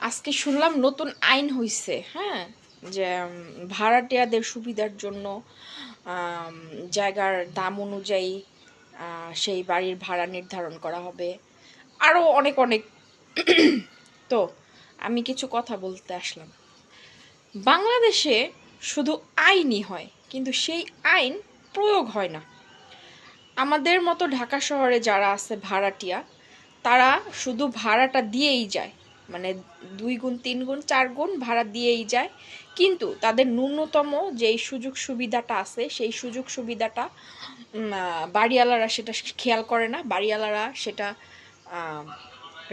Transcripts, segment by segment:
আজকে শুনলাম নতুন আইন হইছে, হ্যাঁ, যে ভাড়াটিয়াদের সুবিধার জন্য জায়গার দাম অনুযায়ী সেই বাড়ির ভাড়া নির্ধারণ করা হবে, আরও অনেক অনেক। তো আমি কিছু কথা বলতে আসলাম। বাংলাদেশে শুধু আইনই হয়, কিন্তু সেই আইন প্রয়োগ হয় না। আমাদের মতো ঢাকা শহরে যারা আছে ভাড়াটিয়া, তারা শুধু ভাড়াটা দিয়েই যায়, মানে 2 গুণ 3 গুণ 4 গুণ ভাড়া দিয়েই যায়, কিন্তু তাদের ন্যূনতম যেই সুযোগ সুবিধাটা আছে সেই সুযোগ সুবিধাটা বাড়িওয়ালারা সেটা খেয়াল করে না, বাড়িওয়ালারা সেটা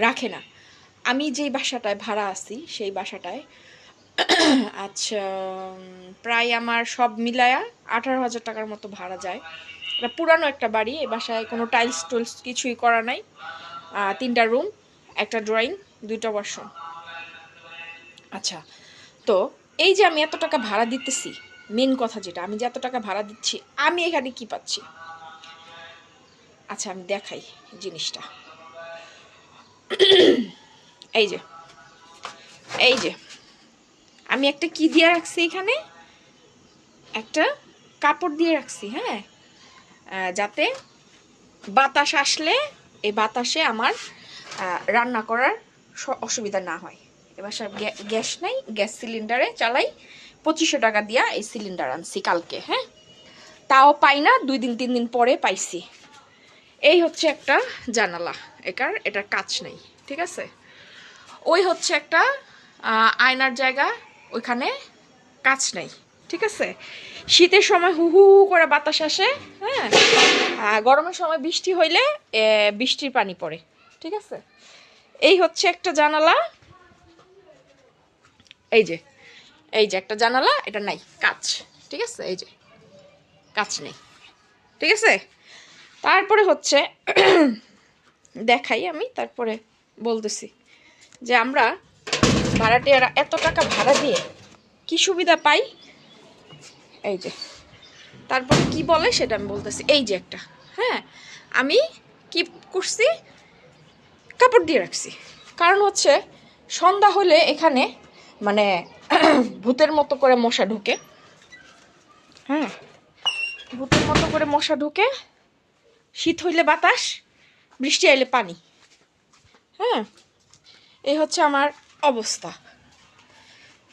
রাখে না। আমি যেই বাসাটায় ভাড়া আছি সেই বাসাটায় আচ্ছা প্রায় আমার সব মিলায়া 18,000 টাকার মতো ভাড়া যায়। এটা পুরানো একটা বাড়ি, এই বাসায় কোনো টাইলস টুলস কিছুই করা নাই। 3টা রুম, একটা ড্রয়িং, 2টা ওয়াশরুম। আচ্ছা, তো এই যে আমি এত টাকা ভাড়া দিতেছি, মেন কথা যেটা, আমি যে এত টাকা ভাড়া দিচ্ছি, আমি এখানে কি পাচ্ছি? আচ্ছা আমি দেখাই জিনিসটা। এই যে এই যে আমি একটা কি দিয়ে রাখছি এখানে, একটা কাপড় দিয়ে রাখছি, হ্যাঁ, যাতে বাতাস আসলে এই বাতাসে আমার রান্না করার অসুবিধা না হয়। এবার গ্যাস নাই, গ্যাস সিলিন্ডারে চালাই। 2500 টাকা দিয়া এই সিলিন্ডার আনছি কালকে, হ্যাঁ, তাও পাই না, 2 দিন 3 দিন পরে পাইছি। এই হচ্ছে একটা জানালা, এটার কাচ নেই, ঠিক আছে। ওই হচ্ছে একটা আয়নার জায়গা, ওইখানে কাচ নেই, ঠিক আছে। শীতের সময় হু হু করে বাতাস আসে, হ্যাঁ, গরমের সময় বৃষ্টি হইলে বৃষ্টির পানি পড়ে, ঠিক আছে। এই হচ্ছে একটা জানালা, এই যে একটা জানালা, এটা নাই কাচ, ঠিক আছে, এই যে কাচ নেই, ঠিক আছে। তারপরে হচ্ছে দেখাই আমি, তারপরে বলতেছি যে আমরা ভাড়াটিয়ারা এত টাকা ভাড়া দিয়ে কি সুবিধা পাই। এই যে তারপরে কি বলে সেটা আমি বলতেছি। এই যে একটা, হ্যাঁ, আমি কি করছি, কাপড় দিয়ে রাখছি। কারণ হচ্ছে সন্ধ্যা হলে এখানে মানে ভূতের মতো করে মশা ঢুকে, হ্যাঁ, ভূতের মতো করে মশা ঢুকে। শীত হইলে বাতাস, বৃষ্টি আইলে পানি, হ্যাঁ, এই হচ্ছে আমার অবস্থা।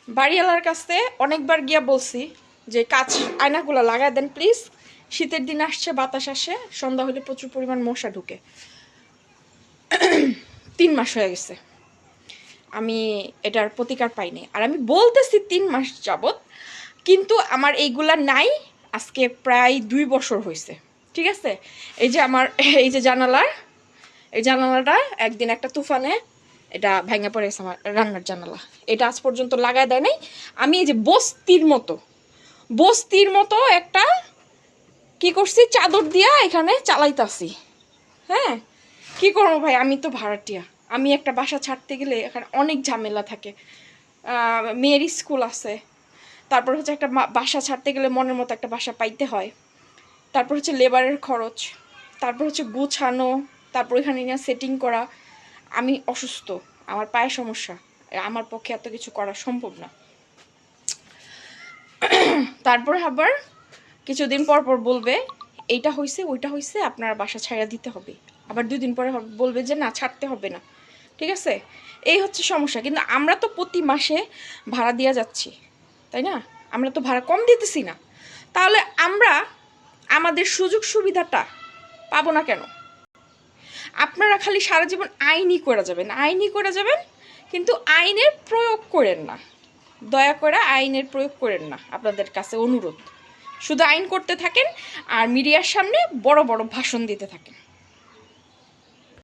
বাড়িওয়ালার কাছে অনেকবার গিয়া বলছি যে কাচ আয়নাগুলো লাগাই দেন প্লিজ, শীতের দিন আসছে, বাতাস আসে, সন্ধ্যা হলে প্রচুর পরিমাণ মশা ঢুকে। 3 মাস হয়ে গেছে আমি এটার প্রতিকার পাইনি, আর আমি বলতেছি 3 মাস যাবত, কিন্তু আমার এইগুলা নাই। আজকে প্রায় 2 বছর হয়েছে, ঠিক আছে। এই যে আমার এই যে এই জানালাটা একদিন একটা তুফানে এটা ভেঙে পড়ে গেছে, আমার রান্নার জানালা। এটা আজ পর্যন্ত লাগায় দেয় নাই। আমি এই যে বস্তির মতো একটা কি করছি, চাদর দিয়া এখানে চালাইতাছি, হ্যাঁ। কি করবো ভাই, আমি তো ভাড়াটিয়া, আমি একটা বাসা ছাড়তে গেলে এখানে অনেক ঝামেলা থাকে। মেয়ের স্কুল আছে, তারপর হচ্ছে একটা বাসা ছাড়তে গেলে মনের মতো একটা বাসা পাইতে হয়, তারপর হচ্ছে লেবারের খরচ, তারপর হচ্ছে গুছানো, তারপর এখানে নিয়ে সেটিং করা। আমি অসুস্থ, আমার পায়ে সমস্যা, আমার পক্ষে এত কিছু করা সম্ভব না। তারপর আবার কিছুদিন পর পর বলবে এইটা হয়েছে ওইটা হয়েছে, আপনার বাসা ছাড়া দিতে হবে। আবার 2 দিন পরে বলবে যে না, ছাড়তে হবে না, ঠিক আছে। এই হচ্ছে সমস্যা। কিন্তু আমরা তো প্রতি মাসে ভাড়া দিয়ে যাচ্ছি, তাই না? আমরা তো ভাড়া কম দিতেছি না, তাহলে আমরা আমাদের সুযোগ সুবিধাটা পাবো না কেন? আপনারা খালি সারা জীবন আইনই করে যাবেন, কিন্তু আইনের প্রয়োগ করেন না। দয়া করে আইনের প্রয়োগ করেন না, আপনাদের কাছে অনুরোধ। শুধু আইন করতে থাকেন আর মিডিয়ার সামনে বড় বড় ভাষণ দিতে থাকেন।